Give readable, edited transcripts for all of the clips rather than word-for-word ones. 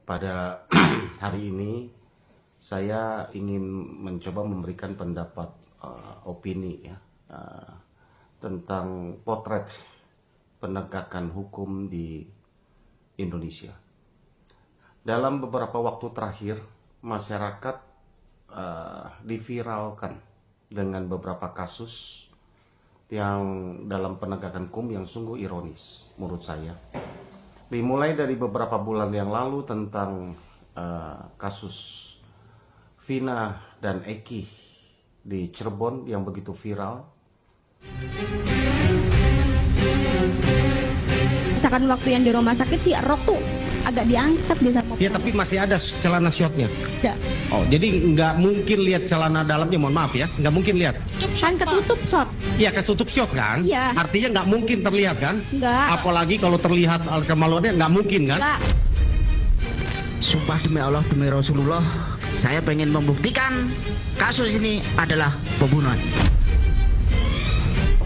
Pada hari ini saya ingin mencoba memberikan pendapat opini ya tentang potret penegakan hukum di Indonesia. Dalam beberapa waktu terakhir, masyarakat diviralkan dengan beberapa kasus yang dalam penegakan hukum yang sungguh ironis menurut saya. Dimulai dari beberapa bulan yang lalu tentang kasus Vina dan Eki di Cirebon yang begitu viral. Misalkan waktu yang di rumah sakit sih rok tuh agak diangkat di sama. Ya tapi masih ada celana shortnya. Ya. Oh jadi nggak mungkin lihat celana dalamnya, mohon maaf ya, nggak mungkin lihat. Kan ketutup shot. Iya ketutup short kan? Iya. Artinya nggak mungkin terlihat kan? Nggak. Apalagi kalau terlihat kemaluannya nggak mungkin kan? Nggak. Sumpah demi Allah, demi Rasulullah, saya pengen membuktikan kasus ini adalah pembunuhan.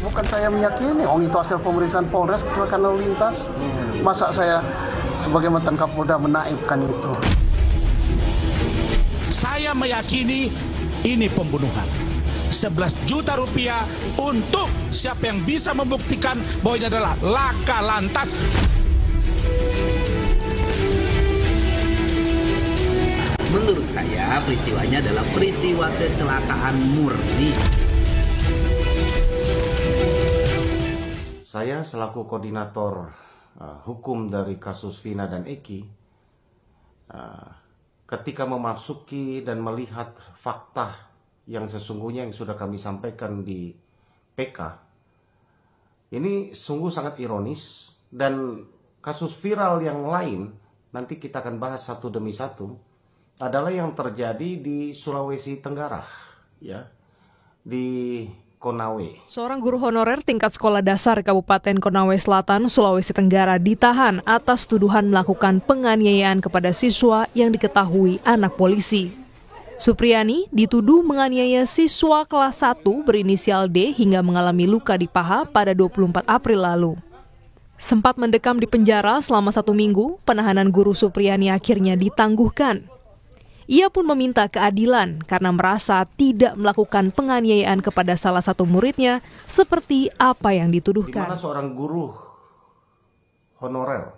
Bukan saya meyakini, itu hasil pemeriksaan Polres kecelakaan lalu lintas. Masa saya sebagai mantan Kapolda menaibkan itu? Saya meyakini ini pembunuhan. 11 juta rupiah untuk siapa yang bisa membuktikan bahwa ini adalah laka lantas. Menurut saya peristiwanya adalah peristiwa kecelakaan murni. Saya selaku koordinator hukum dari kasus Vina dan Eki, ketika memasuki dan melihat fakta yang sesungguhnya yang sudah kami sampaikan di PK, ini sungguh sangat ironis. Dan kasus viral yang lain, nanti kita akan bahas satu demi satu, adalah yang terjadi di Sulawesi Tenggara, ya, di Konawe. Seorang guru honorer tingkat sekolah dasar Kabupaten Konawe Selatan, Sulawesi Tenggara ditahan atas tuduhan melakukan penganiayaan kepada siswa yang diketahui anak polisi. Supriyani dituduh menganiaya siswa kelas 1 berinisial D hingga mengalami luka di paha pada 24 April lalu. Sempat mendekam di penjara selama 1 minggu, penahanan guru Supriyani akhirnya ditangguhkan. Ia pun meminta keadilan karena merasa tidak melakukan penganiayaan kepada salah satu muridnya seperti apa yang dituduhkan. Di mana seorang guru honorer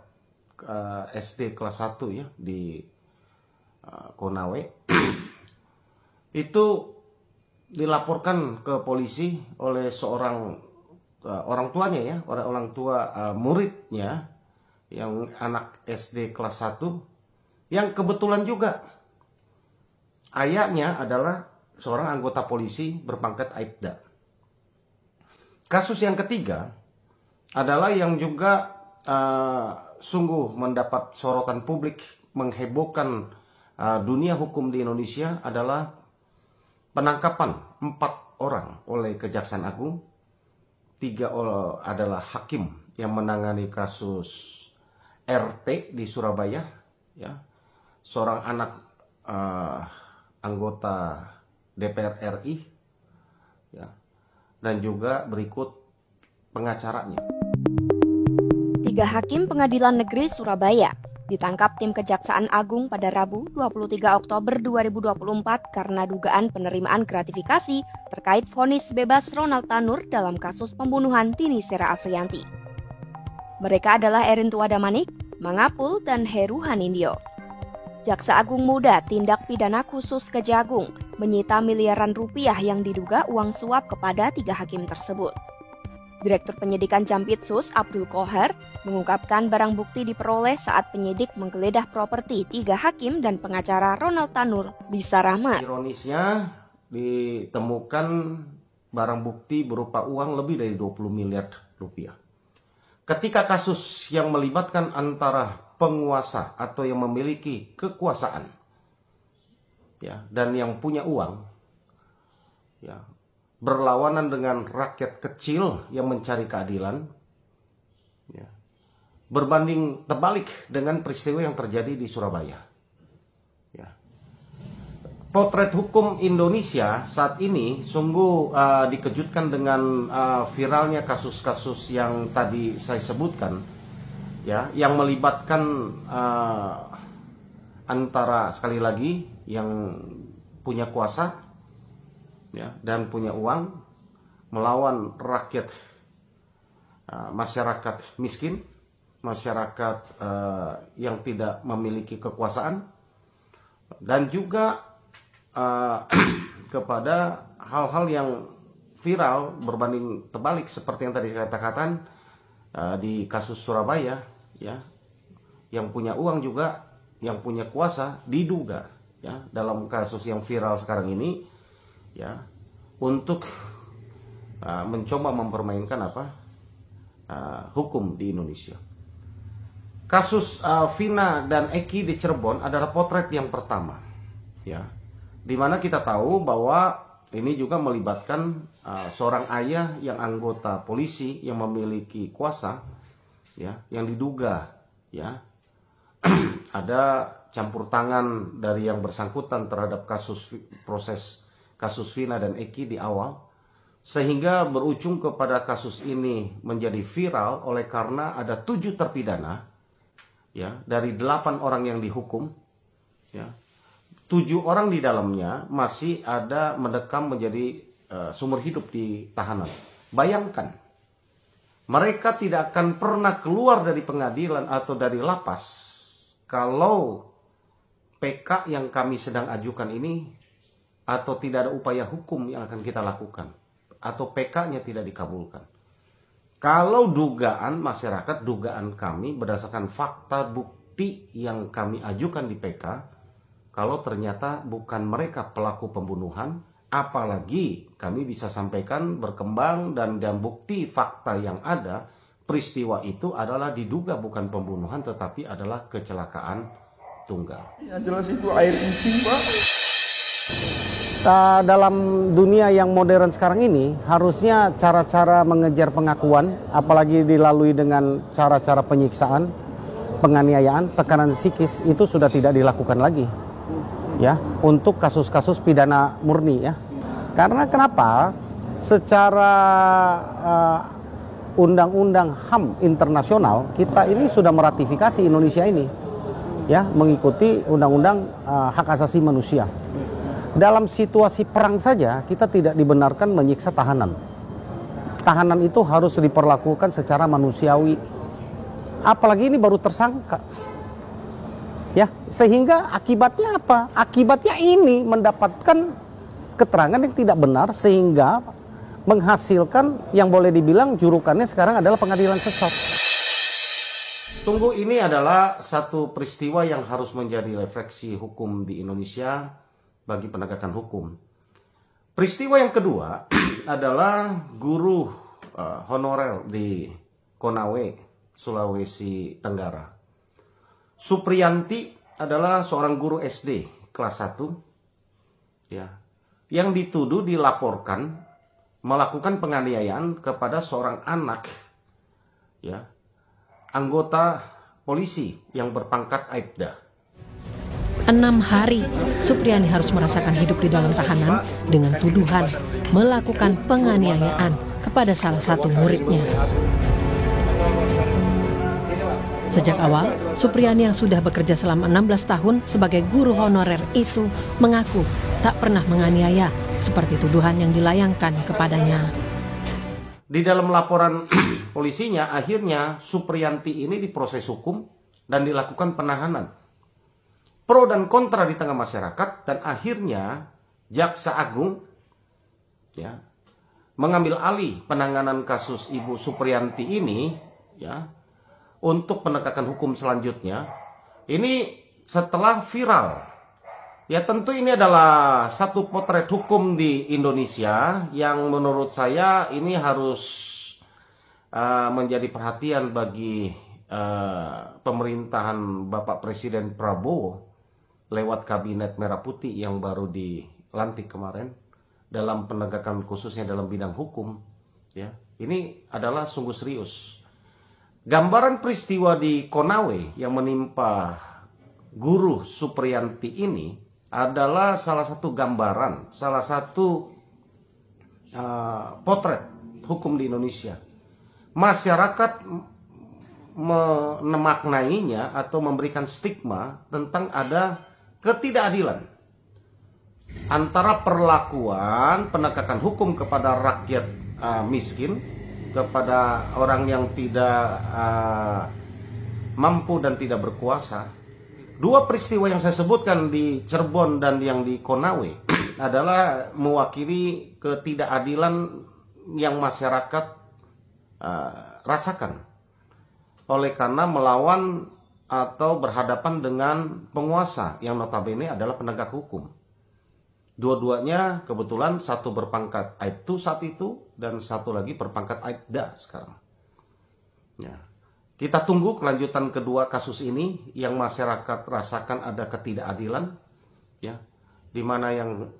SD kelas 1 ya di Konawe itu dilaporkan ke polisi oleh seorang orang tuanya ya, orang tua muridnya yang anak SD kelas 1 yang kebetulan juga ayahnya adalah seorang anggota polisi berpangkat Aibda. Kasus yang ketiga adalah yang juga sungguh mendapat sorotan publik, menghebohkan dunia hukum di Indonesia adalah penangkapan 4 orang oleh Kejaksaan Agung. 3 adalah hakim yang menangani kasus RT di Surabaya, ya, seorang anak anggota DPR RI, ya, dan juga berikut pengacaranya. 3 hakim Pengadilan Negeri Surabaya ditangkap tim Kejaksaan Agung pada Rabu 23 Oktober 2024 karena dugaan penerimaan gratifikasi terkait vonis bebas Ronald Tanur dalam kasus pembunuhan Tini Sera Afriyanti. Mereka adalah Erintua Damanik, Mangapul, dan Heru Hanindyo. Jaksa Agung Muda Tindak Pidana Khusus Kejagung menyita miliaran rupiah yang diduga uang suap kepada 3 hakim tersebut. Direktur Penyidikan Jampitsus Abdul Qohar mengungkapkan barang bukti diperoleh saat penyidik menggeledah properti 3 hakim dan pengacara Ronald Tanur, Lisa Rahmat. Ironisnya ditemukan barang bukti berupa uang lebih dari 20 miliar rupiah. Ketika kasus yang melibatkan antara penguasa atau yang memiliki kekuasaan, ya, dan yang punya uang, ya, berlawanan dengan rakyat kecil yang mencari keadilan, ya, berbanding terbalik dengan peristiwa yang terjadi di Surabaya. Ya. Potret hukum Indonesia saat ini sungguh dikejutkan dengan viralnya kasus-kasus yang tadi saya sebutkan, ya, yang melibatkan antara, sekali lagi, yang punya kuasa ya, dan punya uang melawan rakyat, masyarakat miskin, masyarakat yang tidak memiliki kekuasaan, dan juga kepada hal-hal yang viral berbanding terbalik seperti yang tadi saya katakan di kasus Surabaya ya, yang punya uang juga, yang punya kuasa diduga ya dalam kasus yang viral sekarang ini ya, untuk mencoba mempermainkan hukum di Indonesia. Kasus Vina dan Eki di Cirebon adalah potret yang pertama ya, dimana kita tahu bahwa ini juga melibatkan seorang ayah yang anggota polisi yang memiliki kuasa ya, yang diduga ya ada campur tangan dari yang bersangkutan terhadap proses kasus Vina dan Eki di awal, sehingga berujung kepada kasus ini menjadi viral oleh karena ada 7 terpidana ya, dari 8 orang yang dihukum ya, 7 orang di dalamnya masih ada mendekam menjadi sumber hidup di tahanan. Bayangkan, mereka tidak akan pernah keluar dari pengadilan atau dari lapas kalau PK yang kami sedang ajukan ini, atau tidak ada upaya hukum yang akan kita lakukan, atau PK-nya tidak dikabulkan. Kalau dugaan masyarakat, dugaan kami berdasarkan fakta bukti yang kami ajukan di PK, kalau ternyata bukan mereka pelaku pembunuhan, apalagi kami bisa sampaikan berkembang dan bukti fakta yang ada, peristiwa itu adalah diduga bukan pembunuhan tetapi adalah kecelakaan tunggal. Yang jelas itu air kencing, Pak. Dalam dunia yang modern sekarang ini, harusnya cara-cara mengejar pengakuan, apalagi dilalui dengan cara-cara penyiksaan, penganiayaan, tekanan psikis, itu sudah tidak dilakukan lagi. Ya, untuk kasus-kasus pidana murni ya. Karena kenapa? Secara undang-undang HAM internasional, kita ini sudah meratifikasi Indonesia ini ya, mengikuti undang-undang hak asasi manusia. Dalam situasi perang saja kita tidak dibenarkan menyiksa tahanan. Tahanan itu harus diperlakukan secara manusiawi. Apalagi ini baru tersangka. Ya, sehingga akibatnya apa? Akibatnya ini mendapatkan keterangan yang tidak benar sehingga menghasilkan yang boleh dibilang jurukannya sekarang adalah pengadilan sesat. Tunggu, ini adalah satu peristiwa yang harus menjadi refleksi hukum di Indonesia bagi penegakan hukum. Peristiwa yang kedua adalah guru honorer di Konawe, Sulawesi Tenggara. Supriyanti adalah seorang guru SD kelas 1 ya, yang dituduh dilaporkan melakukan penganiayaan kepada seorang anak ya, anggota polisi yang berpangkat Aibda. 6 hari, Supriyani harus merasakan hidup di dalam tahanan dengan tuduhan melakukan penganiayaan kepada salah satu muridnya. Sejak awal, Supriyani yang sudah bekerja selama 16 tahun sebagai guru honorer itu mengaku tak pernah menganiaya seperti tuduhan yang dilayangkan kepadanya. Di dalam laporan polisinya, akhirnya Supriyanti ini diproses hukum dan dilakukan penahanan. Pro dan kontra di tengah masyarakat, dan akhirnya Jaksa Agung ya, mengambil alih penanganan kasus Ibu Supriyanti ini ya, untuk penegakan hukum selanjutnya. Ini setelah viral. Ya, tentu ini adalah satu potret hukum di Indonesia yang menurut saya ini harus menjadi perhatian bagi pemerintahan Bapak Presiden Prabowo lewat Kabinet Merah Putih yang baru dilantik kemarin dalam penegakan khususnya dalam bidang hukum. Ya, ini adalah sungguh serius. Gambaran peristiwa di Konawe yang menimpa guru Supriyanti ini adalah salah satu gambaran, salah satu potret hukum di Indonesia. Masyarakat memaknainya atau memberikan stigma tentang ada ketidakadilan antara perlakuan penegakan hukum kepada rakyat miskin, kepada orang yang tidak mampu dan tidak berkuasa. Dua peristiwa yang saya sebutkan di Cirebon dan yang di Konawe adalah mewakili ketidakadilan yang masyarakat rasakan oleh karena melawan atau berhadapan dengan penguasa yang notabene adalah penegak hukum. Dua-duanya kebetulan satu berpangkat Aibtu saat itu dan satu lagi berpangkat Aibda sekarang. Ya. Kita tunggu kelanjutan kedua kasus ini yang masyarakat rasakan ada ketidakadilan, ya, di mana yang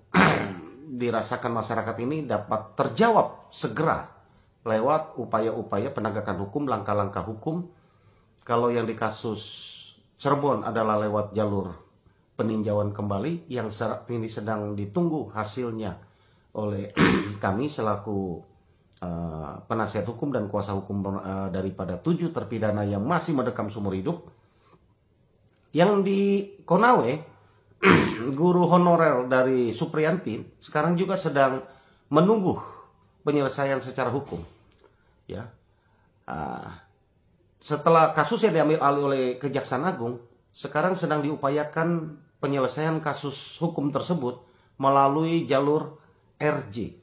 dirasakan masyarakat ini dapat terjawab segera lewat upaya-upaya penegakan hukum, langkah-langkah hukum. Kalau yang di kasus Cirebon adalah lewat jalur peninjauan kembali yang saat ini sedang ditunggu hasilnya oleh kami selaku penasihat hukum dan kuasa hukum daripada 7 terpidana yang masih mendekam seumur hidup. Yang di Konawe, guru honorer dari Supriyanti sekarang juga sedang menunggu penyelesaian secara hukum. Ya, setelah kasusnya diambil alih oleh Kejaksaan Agung, sekarang sedang diupayakan penyelesaian kasus hukum tersebut melalui jalur RJ,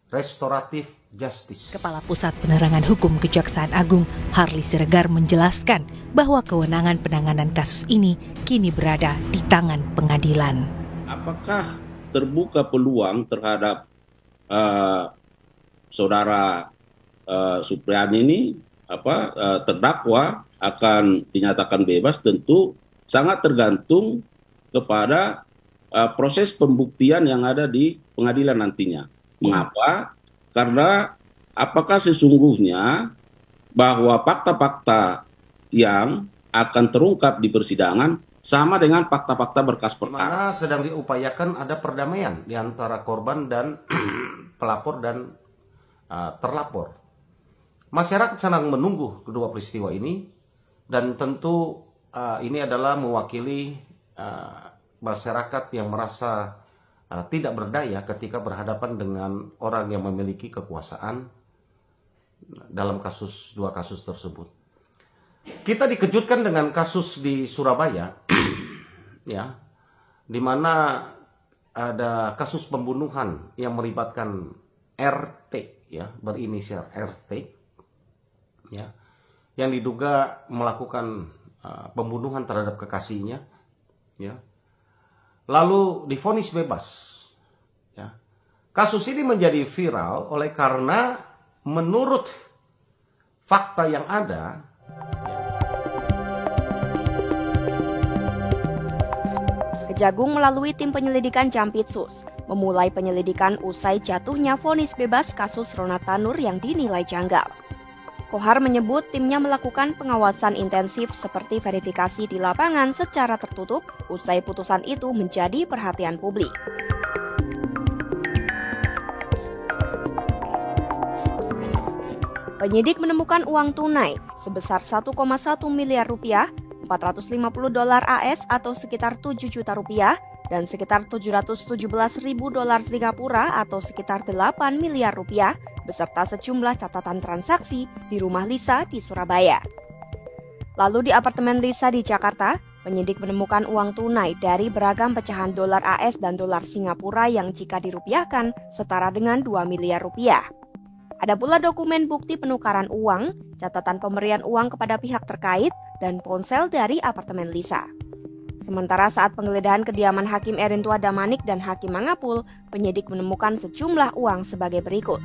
Restoratif Justice. Kepala Pusat Penerangan Hukum Kejaksaan Agung, Harli Siregar menjelaskan bahwa kewenangan penanganan kasus ini kini berada di tangan pengadilan. Apakah terbuka peluang terhadap saudara Supriyani ini terdakwa akan dinyatakan bebas? Tentu sangat tergantung kepada proses pembuktian yang ada di pengadilan nantinya. Mengapa? Karena apakah sesungguhnya bahwa fakta-fakta yang akan terungkap di persidangan sama dengan fakta-fakta berkas perkara. Mana sedang diupayakan ada perdamaian di antara korban dan pelapor dan terlapor. Masyarakat sedang menunggu kedua peristiwa ini dan tentu ini adalah mewakili masyarakat yang merasa tidak berdaya ketika berhadapan dengan orang yang memiliki kekuasaan dalam dua kasus tersebut. Kita dikejutkan dengan kasus di Surabaya, ya, di mana ada kasus pembunuhan yang melibatkan RT, ya, berinisial RT, ya, yang diduga melakukan pembunuhan terhadap kekasihnya, ya, lalu divonis bebas. Ya. Kasus ini menjadi viral oleh karena menurut fakta yang ada, Kejagung melalui tim penyelidikan Jampitsus memulai penyelidikan usai jatuhnya vonis bebas kasus Ronald Tanur yang dinilai janggal. Kohar menyebut timnya melakukan pengawasan intensif seperti verifikasi di lapangan secara tertutup usai putusan itu menjadi perhatian publik. Penyidik menemukan uang tunai sebesar 1,1 miliar rupiah, 450 dolar AS atau sekitar 7 juta rupiah, dan sekitar 717 ribu dolar Singapura atau sekitar 8 miliar rupiah, beserta sejumlah catatan transaksi di rumah Lisa di Surabaya. Lalu di apartemen Lisa di Jakarta, penyidik menemukan uang tunai dari beragam pecahan dolar AS dan dolar Singapura yang jika dirupiahkan setara dengan 2 miliar rupiah. Ada pula dokumen bukti penukaran uang, catatan pemberian uang kepada pihak terkait, dan ponsel dari apartemen Lisa. Sementara saat penggeledahan kediaman Hakim Erintua Damanik dan Hakim Mangapul, penyidik menemukan sejumlah uang sebagai berikut.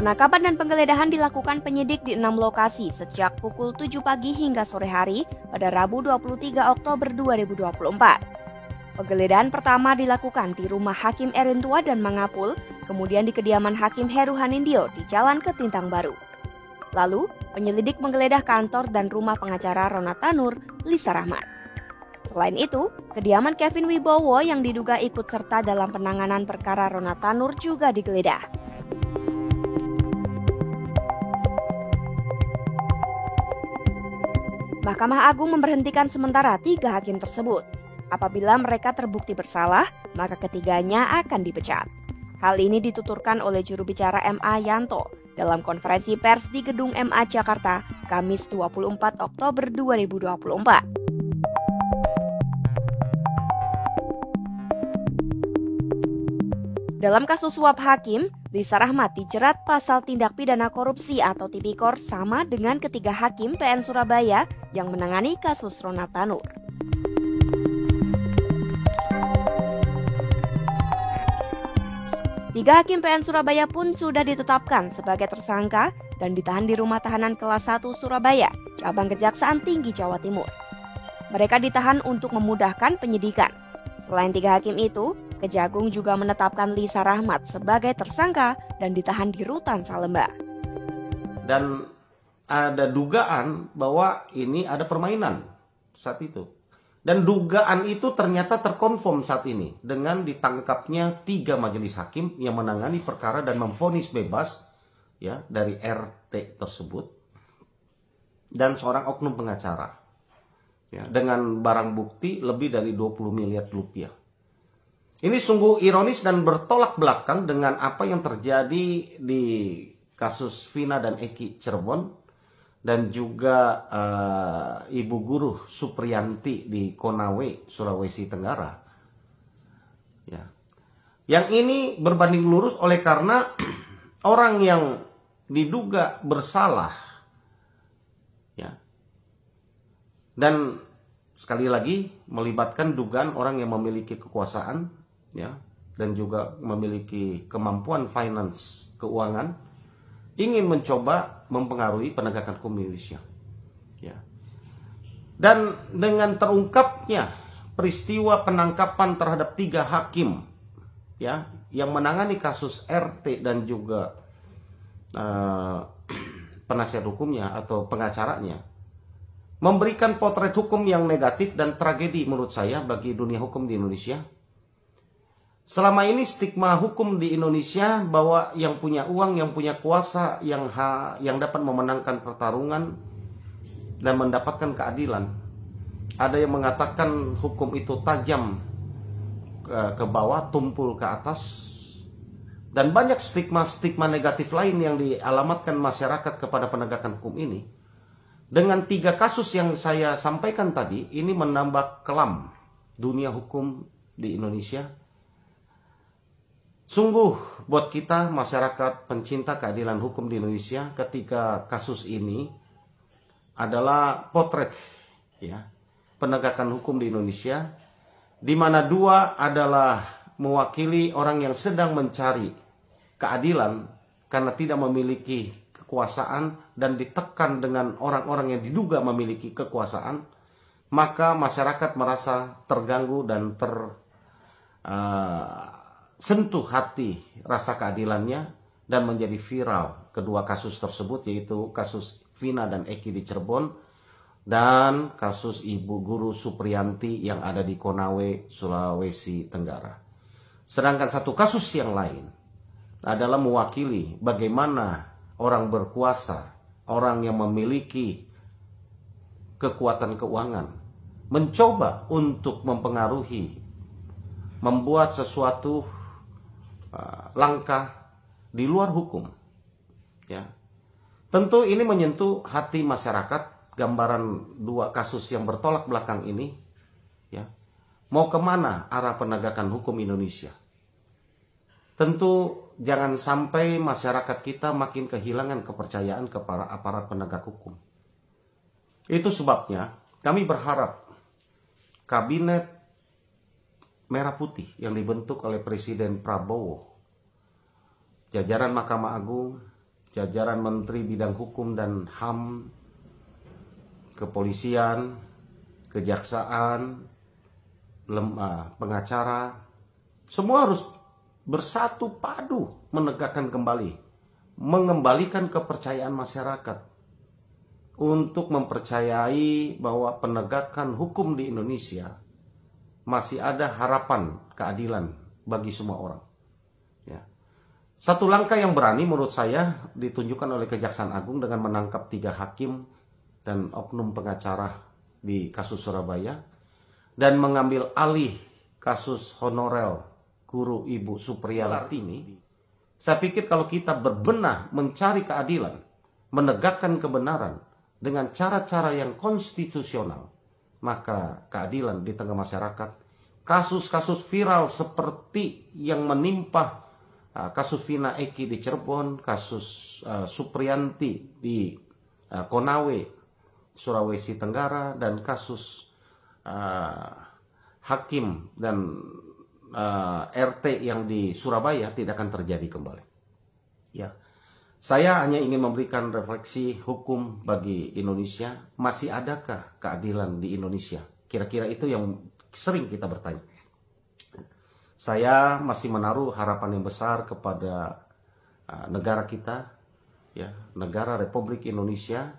Penangkapan dan penggeledahan dilakukan penyidik di 6 lokasi sejak pukul 7 pagi hingga sore hari pada Rabu 23 Oktober 2024. Penggeledahan pertama dilakukan di rumah Hakim Erintua dan Mangapul, kemudian di kediaman Hakim Heru Hanindyo di Jalan Ketintang Baru. Lalu, penyelidik menggeledah kantor dan rumah pengacara Rona Tanur, Lisa Rahmat. Selain itu, kediaman Kevin Wibowo yang diduga ikut serta dalam penanganan perkara Rona Tanur juga digeledah. Mahkamah Agung memberhentikan sementara 3 hakim tersebut. Apabila mereka terbukti bersalah, maka ketiganya akan dipecat. Hal ini dituturkan oleh juru bicara MA Yanto dalam konferensi pers di Gedung MA Jakarta, Kamis 24 Oktober 2024. Dalam kasus suap hakim, Lisa Rahmat dijerat pasal tindak pidana korupsi atau Tipikor sama dengan ketiga hakim PN Surabaya yang menangani kasus Rona Tanur. Tiga hakim PN Surabaya pun sudah ditetapkan sebagai tersangka dan ditahan di rumah tahanan kelas 1 Surabaya, cabang Kejaksaan Tinggi Jawa Timur. Mereka ditahan untuk memudahkan penyidikan. Selain 3 hakim itu, Kejagung juga menetapkan Lisa Rahmat sebagai tersangka dan ditahan di Rutan Salemba. Dan ada dugaan bahwa ini ada permainan saat itu. Dan dugaan itu ternyata terkonfirm saat ini dengan ditangkapnya 3 majelis hakim yang menangani perkara dan memvonis bebas ya dari RT tersebut dan seorang oknum pengacara ya, dengan barang bukti lebih dari 20 miliar rupiah. Ini sungguh ironis dan bertolak belakang dengan apa yang terjadi di kasus Vina dan Eki Cirebon dan juga Ibu Guru Supriyanti di Konawe, Sulawesi Tenggara. Ya. Yang ini berbanding lurus oleh karena orang yang diduga bersalah ya. Dan sekali lagi melibatkan dugaan orang yang memiliki kekuasaan ya dan juga memiliki kemampuan finance keuangan ingin mencoba mempengaruhi penegakan hukum Indonesia. Ya. Dan dengan terungkapnya peristiwa penangkapan terhadap 3 hakim ya yang menangani kasus RT dan juga penasihat hukumnya atau pengacaranya memberikan potret hukum yang negatif dan tragedi menurut saya bagi dunia hukum di Indonesia. Selama ini stigma hukum di Indonesia bahwa yang punya uang, yang punya kuasa, yang dapat memenangkan pertarungan dan mendapatkan keadilan. Ada yang mengatakan hukum itu tajam ke bawah, tumpul ke atas. Dan banyak stigma-stigma negatif lain yang dialamatkan masyarakat kepada penegakan hukum ini. Dengan 3 kasus yang saya sampaikan tadi, ini menambah kelam dunia hukum di Indonesia. Sungguh buat kita masyarakat pencinta keadilan hukum di Indonesia ketika kasus ini adalah potret ya penegakan hukum di Indonesia di mana 2 adalah mewakili orang yang sedang mencari keadilan karena tidak memiliki kekuasaan dan ditekan dengan orang-orang yang diduga memiliki kekuasaan, maka masyarakat merasa terganggu dan sentuh hati rasa keadilannya dan menjadi viral kedua kasus tersebut, yaitu kasus Vina dan Eki di Cirebon dan kasus Ibu Guru Supriyanti yang ada di Konawe, Sulawesi Tenggara. Sedangkan satu kasus yang lain adalah mewakili bagaimana orang berkuasa, orang yang memiliki kekuatan keuangan mencoba untuk mempengaruhi, membuat sesuatu langkah di luar hukum. Ya. Tentu ini menyentuh hati masyarakat, gambaran 2 kasus yang bertolak belakang ini. Ya. Mau kemana arah penegakan hukum Indonesia? Tentu jangan sampai masyarakat kita makin kehilangan kepercayaan kepada aparat penegak hukum. Itu sebabnya kami berharap Kabinet Merah Putih yang dibentuk oleh Presiden Prabowo, jajaran Mahkamah Agung, jajaran Menteri Bidang Hukum dan HAM, kepolisian, kejaksaan, pengacara, semua harus bersatu padu menegakkan kembali, mengembalikan kepercayaan masyarakat untuk mempercayai bahwa penegakan hukum di Indonesia masih ada harapan keadilan bagi semua orang. Ya. Satu langkah yang berani menurut saya ditunjukkan oleh Kejaksaan Agung dengan menangkap 3 hakim dan oknum pengacara di kasus Surabaya dan mengambil alih kasus honorer guru Ibu Supriyatini. Saya pikir kalau kita berbenah mencari keadilan, menegakkan kebenaran dengan cara-cara yang konstitusional, maka keadilan di tengah masyarakat, kasus-kasus viral seperti yang menimpa kasus Vina Eki di Cirebon, kasus Supriyanti di Konawe, Sulawesi Tenggara, dan kasus hakim dan RT yang di Surabaya tidak akan terjadi kembali. Ya, saya hanya ingin memberikan refleksi hukum bagi Indonesia. Masih adakah keadilan di Indonesia? Kira-kira itu yang sering kita bertanya. Saya masih menaruh harapan yang besar kepada negara kita, ya, negara Republik Indonesia,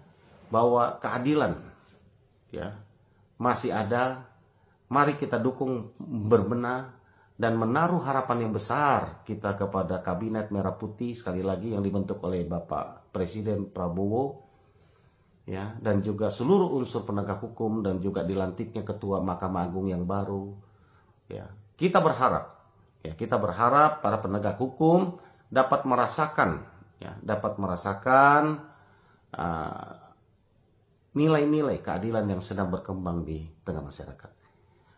bahwa keadilan, ya, masih ada. Mari kita dukung, berbenah, dan menaruh harapan yang besar kita kepada Kabinet Merah Putih, sekali lagi yang dibentuk oleh Bapak Presiden Prabowo, ya, dan juga seluruh unsur penegak hukum, dan juga dilantiknya Ketua Mahkamah Agung yang baru. Ya, kita berharap para penegak hukum dapat merasakan, ya, nilai-nilai keadilan yang sedang berkembang di tengah masyarakat.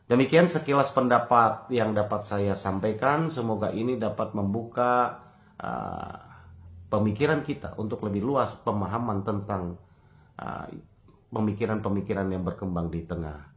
Demikian sekilas pendapat yang dapat saya sampaikan. Semoga ini dapat membuka pemikiran kita untuk lebih luas pemahaman tentang pemikiran-pemikiran yang berkembang di tengah